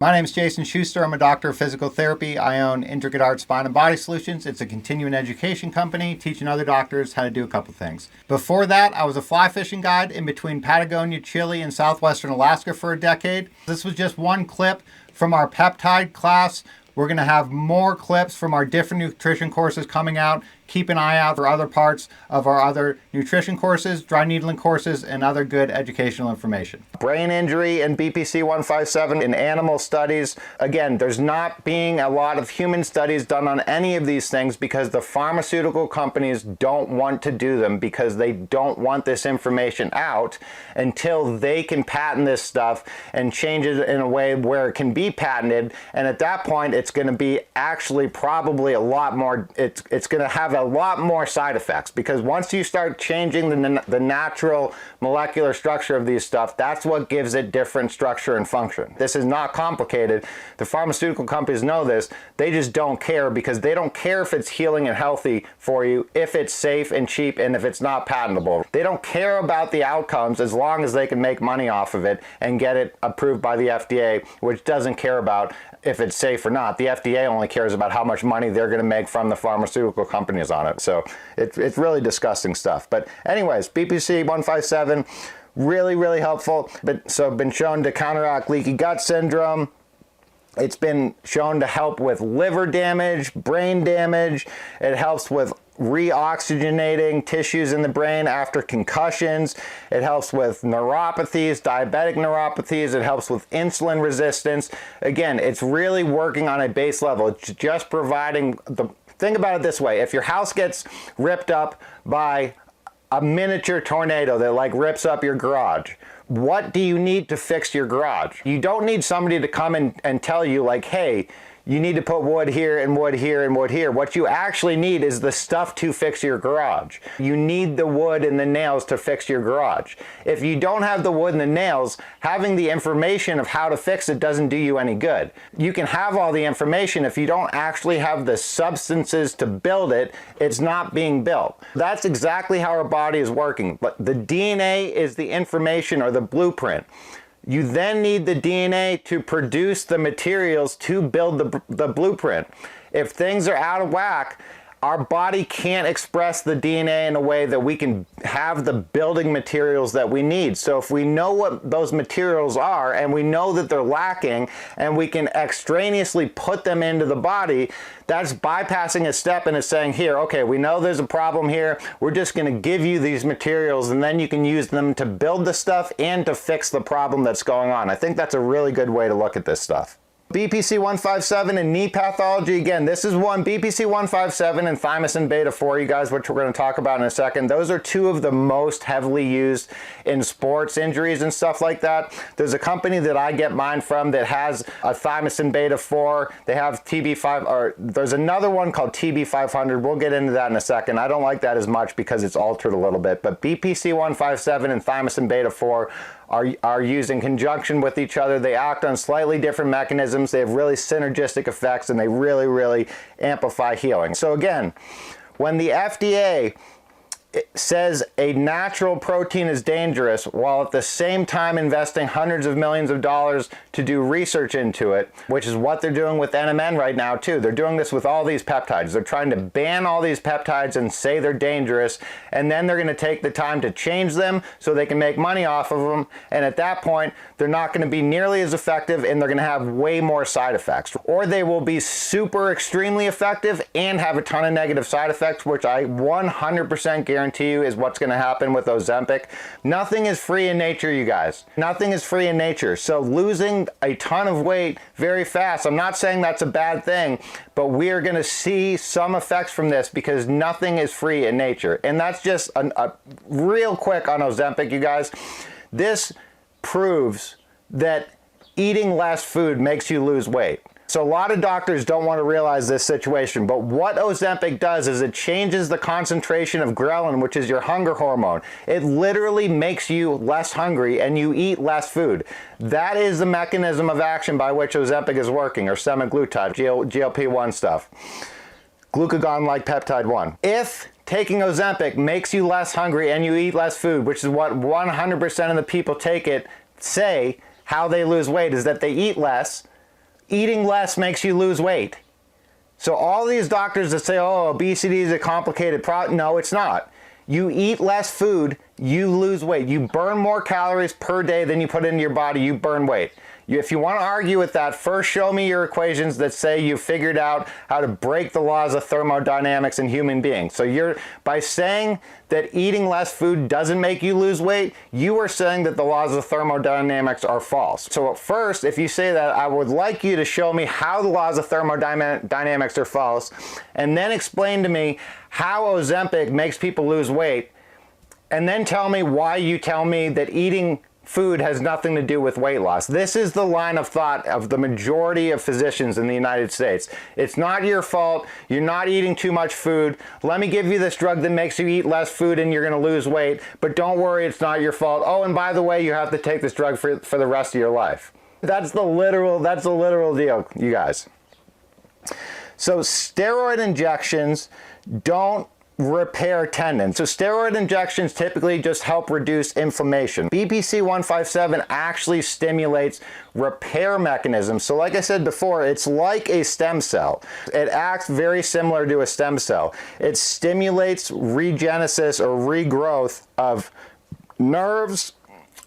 My name is Jason Schuster. I'm a doctor of physical therapy. I own Intricate Art Spine and Body Solutions. It's a continuing education company teaching other doctors how to do a couple things. Before that, I was a fly fishing guide in between Patagonia, Chile, and southwestern Alaska for a decade. This was just one clip from our peptide class. We're going to have more clips from our different nutrition courses coming out. Keep an eye out for other parts of our other nutrition courses, dry needling courses, and other good educational information. Brain injury and BPC-157 in animal studies. Again, there's not being a lot of human studies done on any of these things because the pharmaceutical companies don't want to do them because they don't want this information out until they can patent this stuff and change it in a way where it can be patented. And at that point, it's going to be actually probably a lot more, it's going to have a lot more side effects, because once you start changing the natural molecular structure of these stuff, that's what gives it different structure and function. This is not complicated. The pharmaceutical companies know this. They just don't care, because they don't care if it's healing and healthy for you, if it's safe and cheap, and if it's not patentable. They don't care about the outcomes as long as they can make money off of it and get it approved by the FDA, which doesn't care about if it's safe or not. The FDA only cares about how much money they're going to make from the pharmaceutical companies on it. So it's really disgusting stuff. But anyways, BPC-157, really helpful. So been shown to counteract leaky gut syndrome. It's been shown to help with liver damage, brain damage. It helps with reoxygenating tissues in the brain after concussions. It helps with neuropathies, diabetic neuropathies. It helps with insulin resistance. Again, it's really working on a base level. It's just providing the, think about it this way. If your house gets ripped up by a miniature tornado that like rips up your garage, what do you need to fix your garage? You don't need somebody to come and tell you like, hey, you need to put wood here and wood here and wood here. What you actually need is the stuff to fix your garage. You need the wood and the nails to fix your garage. If you don't have the wood and the nails, having the information of how to fix it doesn't do you any good. You can have all the information. If you don't actually have the substances to build it, it's not being built. That's exactly how our body is working. But the DNA is the information or the blueprint. You then need the DNA to produce the materials to build the blueprint. If things are out of whack, our body can't express the DNA in a way that we can have the building materials that we need. So if we know what those materials are and we know that they're lacking and we can extraneously put them into the body, that's bypassing a step and it's saying, here, okay, we know there's a problem here. We're just going to give you these materials and then you can use them to build the stuff and to fix the problem that's going on. I think that's a really good way to look at this stuff. BPC-157 and knee pathology. Again, this is one, BPC-157 and thymosin beta-4, you guys, which we're going to talk about in a second. Those are two of the most heavily used in sports injuries and stuff like that. There's a company that I get mine from that has a thymosin beta-4. They have TB5, or there's another one called TB500. We'll get into that in a second. I don't like that as much because it's altered a little bit, but BPC-157 and thymosin beta-4 are used in conjunction with each other. They act on slightly different mechanisms. They have really synergistic effects and they really amplify healing. So again, when the FDA says a natural protein is dangerous while at the same time investing hundreds of millions of dollars to do research into it, which is what they're doing with NMN right now too. They're doing this with all these peptides. They're trying to ban all these peptides and say they're dangerous, and then they're going to take the time to change them so they can make money off of them, and at that point they're not going to be nearly as effective and they're going to have way more side effects. Or they will be super extremely effective and have a ton of negative side effects, which I 100% guarantee you is what's going to happen with Ozempic. Nothing is free in nature, you guys. Nothing is free in nature. So losing a ton of weight very fast, I'm not saying that's a bad thing, but we are going to see some effects from this because nothing is free in nature. And that's just a real quick on Ozempic, you guys. This proves that eating less food makes you lose weight. So a lot of doctors don't want to realize this situation, but what Ozempic does is it changes the concentration of ghrelin, which is your hunger hormone. It literally makes you less hungry and you eat less food. That is the mechanism of action by which Ozempic is working, or semaglutide, GLP-1 stuff. Glucagon-like peptide 1. If taking Ozempic makes you less hungry and you eat less food, which is what 100% of the people take it say how they lose weight, is that they eat less, eating less makes you lose weight. So all these doctors that say, oh, obesity is a complicated problem, no, it's not. You eat less food, you lose weight. You burn more calories per day than you put into your body, you burn weight. If you want to argue with that, first show me your equations that say you figured out how to break the laws of thermodynamics in human beings. So by saying that eating less food doesn't make you lose weight, you are saying that the laws of thermodynamics are false. So first, if you say that, I would like you to show me how the laws of thermodynamics are false, and then explain to me how Ozempic makes people lose weight, and then tell me why you tell me that eating food has nothing to do with weight loss. This is the line of thought of the majority of physicians in the United States. It's not your fault. You're not eating too much food. Let me give you this drug that makes you eat less food and you're going to lose weight. But don't worry, it's not your fault. Oh, and by the way, you have to take this drug for the rest of your life. That's the literal deal, you guys. So steroid injections don't repair tendons. So steroid injections typically just help reduce inflammation. BPC-157 actually stimulates repair mechanisms. So like I said before, it's like a stem cell. It acts very similar to a stem cell. It stimulates regenesis or regrowth of nerves,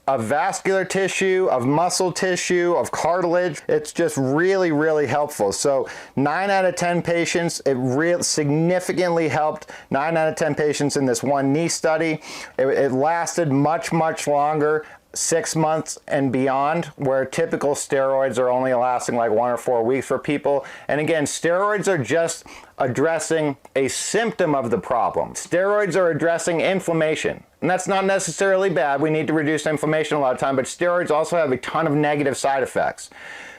of vascular tissue, of muscle tissue, of cartilage. It's just really, really helpful. So 9 out of 10 patients, it significantly helped 9 out of 10 patients in this one knee study. It lasted much, much longer, 6 months and beyond, where typical steroids are only lasting like 1 or 4 weeks for people. And again, steroids are just addressing a symptom of the problem. Steroids are addressing inflammation. And that's not necessarily bad. We need to reduce inflammation a lot of time, but steroids also have a ton of negative side effects.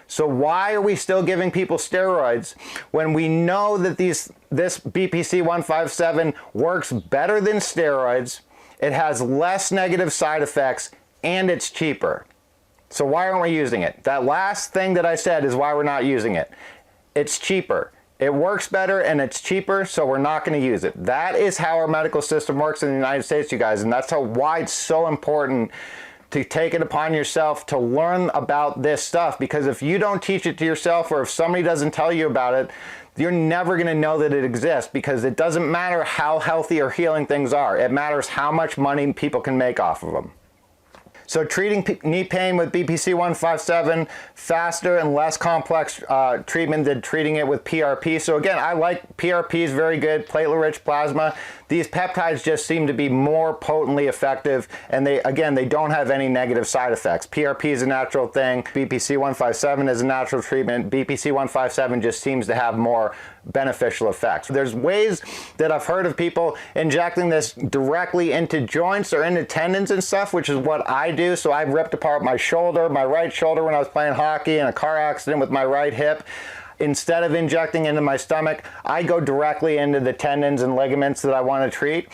So why are we still giving people steroids when we know that this BPC-157 works better than steroids, it has less negative side effects, and it's cheaper? So why aren't we using it? That last thing that I said is why we're not using it. It's cheaper. It works better and it's cheaper, so we're not going to use it. That is how our medical system works in the United States, you guys, and that's why it's so important to take it upon yourself to learn about this stuff, because if you don't teach it to yourself, or if somebody doesn't tell you about it, you're never going to know that it exists, because it doesn't matter how healthy or healing things are. It matters how much money people can make off of them. So treating knee pain with BPC-157, faster and less complex treatment than treating it with PRP. So again, I like PRP, is very good, platelet-rich plasma. These peptides just seem to be more potently effective, and they don't have any negative side effects. PRP is a natural thing. BPC-157 is a natural treatment. BPC-157 just seems to have more beneficial effects. There's ways that I've heard of people injecting this directly into joints or into tendons and stuff, which is what I do. So I ripped apart my shoulder, my right shoulder, when I was playing hockey in a car accident with my right hip. Instead of injecting into my stomach, I go directly into the tendons and ligaments that I want to treat.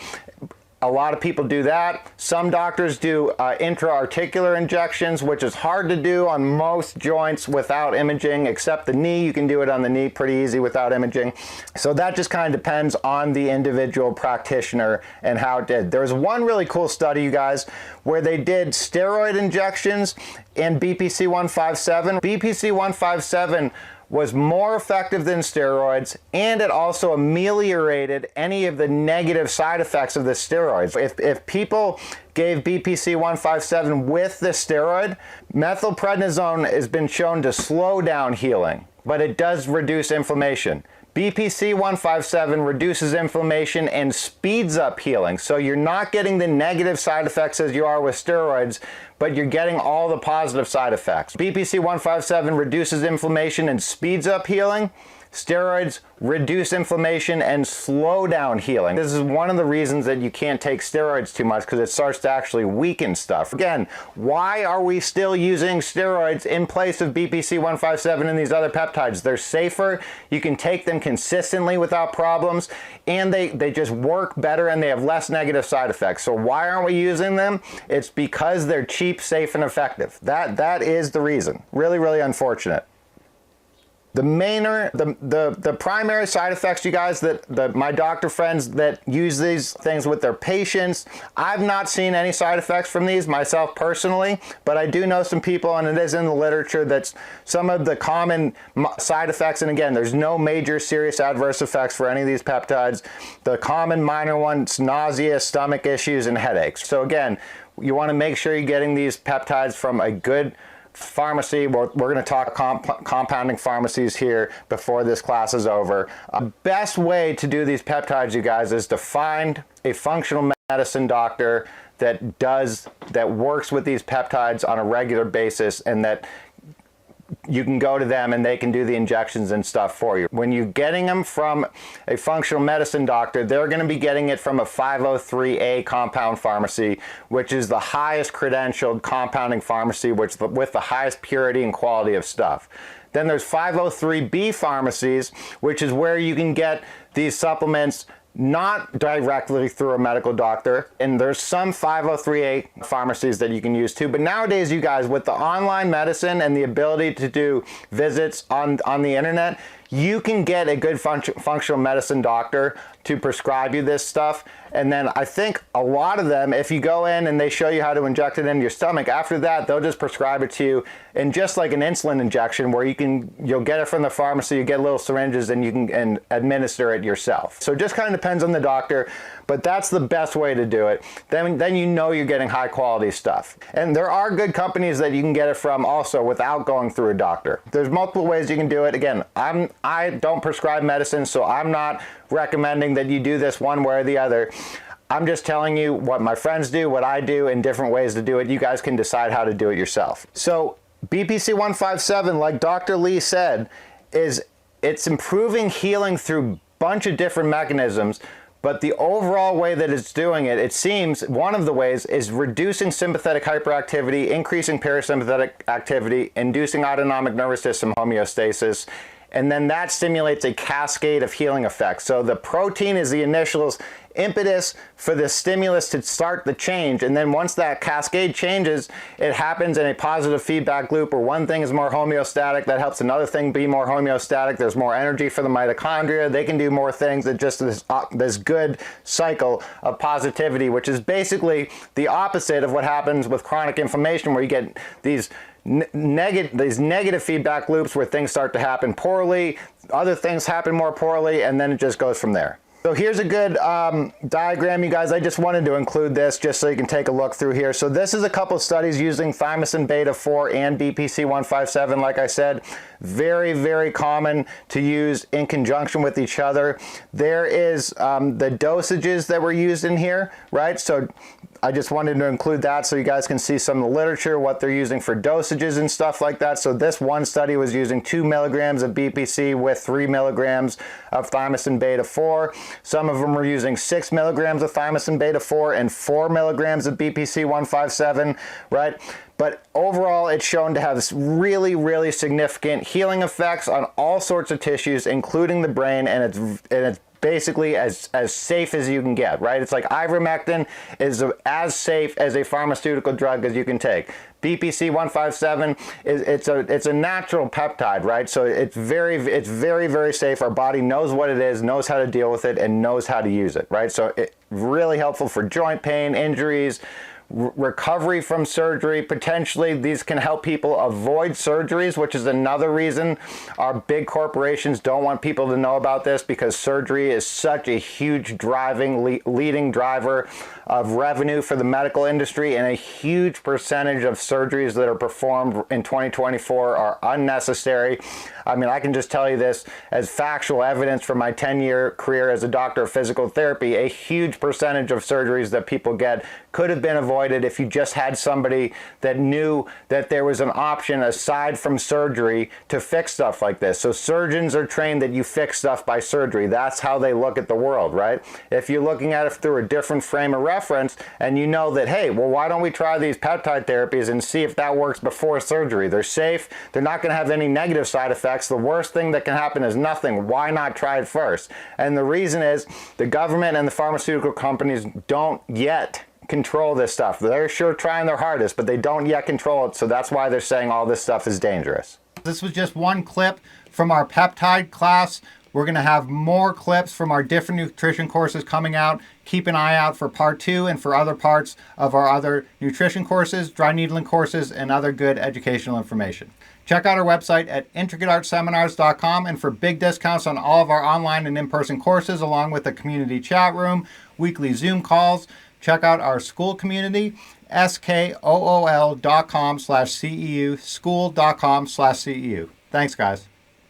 A lot of people do that. Some doctors do intra-articular injections, which is hard to do on most joints without imaging, except the knee. You can do it on the knee pretty easy without imaging. So that just kind of depends on the individual practitioner and how it did. There was one really cool study, you guys, where they did steroid injections in BPC-157. BPC-157 was more effective than steroids, and it also ameliorated any of the negative side effects of the steroids. If people gave BPC-157 with the steroid, methylprednisone has been shown to slow down healing, but it does reduce inflammation. BPC-157 reduces inflammation and speeds up healing. So you're not getting the negative side effects as you are with steroids, but you're getting all the positive side effects. BPC-157 reduces inflammation and speeds up healing. Steroids reduce inflammation and slow down healing. This is one of the reasons that you can't take steroids too much, because it starts to actually weaken stuff. Again, why are we still using steroids in place of BPC-157 and these other peptides? They're safer, you can take them consistently without problems, and they just work better and they have less negative side effects. So why aren't we using them? It's because they're cheap, safe, and effective. That is the reason. Really, really unfortunate. The primary side effects, you guys, that my doctor friends that use these things with their patients, I've not seen any side effects from these myself personally, but I do know some people, and it is in the literature, that's some of the common side effects, and again, there's no major serious adverse effects for any of these peptides. The common minor ones, nausea, stomach issues, and headaches. So again, you want to make sure you're getting these peptides from a good pharmacy. We're going to talk compounding pharmacies here before this class is over. The best way to do these peptides, you guys, is to find a functional medicine doctor that works with these peptides on a regular basis, and that you can go to them and they can do the injections and stuff for you. When you're getting them from a functional medicine doctor, they're going to be getting it from a 503A compound pharmacy, which is the highest credentialed compounding pharmacy with the highest purity and quality of stuff. Then there's 503B pharmacies, which is where you can get these supplements not directly through a medical doctor, and there's some 503A pharmacies that you can use too. But nowadays, you guys, with the online medicine and the ability to do visits on the internet, you can get a good functional medicine doctor to prescribe you this stuff. And then I think a lot of them, if you go in and they show you how to inject it into your stomach, after that, they'll just prescribe it to you in just like an insulin injection, where you'll get it from the pharmacy, you get little syringes, and you can administer it yourself. So it just kind of depends on the doctor, but that's the best way to do it. Then you know you're getting high quality stuff. And there are good companies that you can get it from also without going through a doctor. There's multiple ways you can do it. Again, I don't prescribe medicine, so I'm not recommending that you do this one way or the other. I'm just telling you what my friends do, what I do, and different ways to do it. You guys can decide how to do it yourself. So BPC-157, like Dr. Lee said, it's improving healing through a bunch of different mechanisms. But the overall way that it's doing it, it seems one of the ways is reducing sympathetic hyperactivity, increasing parasympathetic activity, inducing autonomic nervous system homeostasis, and then that stimulates a cascade of healing effects. So the protein is the initial impetus for the stimulus to start the change, and then once that cascade changes, it happens in a positive feedback loop where one thing is more homeostatic, that helps another thing be more homeostatic. There's more energy for the mitochondria, they can do more things. It just this good cycle of positivity, which is basically the opposite of what happens with chronic inflammation, where you get these negative feedback loops where things start to happen poorly, other things happen more poorly, and then it just goes from there. So here's a good diagram, you guys. I just wanted to include this just so you can take a look through here. So this is a couple of studies using thymosin beta-4 and BPC-157. Like I said, very, very common to use in conjunction with each other. There is the dosages that were used in here, right? So I just wanted to include that so you guys can see some of the literature, what they're using for dosages and stuff like that. So this one study was using 2 milligrams of BPC with 3 milligrams of thymosin beta-4. Some of them were using 6 milligrams of thymosin beta-4 and 4 milligrams of BPC-157, right? But overall, it's shown to have really, really significant healing effects on all sorts of tissues, including the brain, and it's basically as safe as you can get, right? It's like ivermectin is as safe as a pharmaceutical drug as you can take. BPC-157 it's a natural peptide, right? So it's very, very safe. Our body knows what it is, knows how to deal with it, and knows how to use it, right? So it's really helpful for joint pain, injuries, recovery from surgery. Potentially these can help people avoid surgeries, which is another reason our big corporations don't want people to know about this, because surgery is such a huge leading driver of revenue for the medical industry, and a huge percentage of surgeries that are performed in 2024 are unnecessary. I mean, I can just tell you this as factual evidence from my 10-year career as a doctor of physical therapy. A huge percentage of surgeries that people get could have been avoided if you just had somebody that knew that there was an option aside from surgery to fix stuff like this. So surgeons are trained that you fix stuff by surgery. That's how they look at the world, right? If you're looking at it through a different frame of reference, and you know that, hey, well, why don't we try these peptide therapies and see if that works before surgery? They're safe. They're not going to have any negative side effects. The worst thing that can happen is nothing. Why not try it first? And the reason is the government and the pharmaceutical companies don't yet control this stuff. They're sure trying their hardest, but they don't yet control it. So that's why they're saying all this stuff is dangerous. This was just one clip from our peptide class. We're going to have more clips from our different nutrition courses coming out. Keep an eye out for part 2 and for other parts of our other nutrition courses, dry needling courses, and other good educational information. Check out our website at intricateartseminars.com, and for big discounts on all of our online and in-person courses, along with a community chat room, weekly Zoom calls, check out our school community, skool.com/CEU, school.com/CEU. Thanks, guys.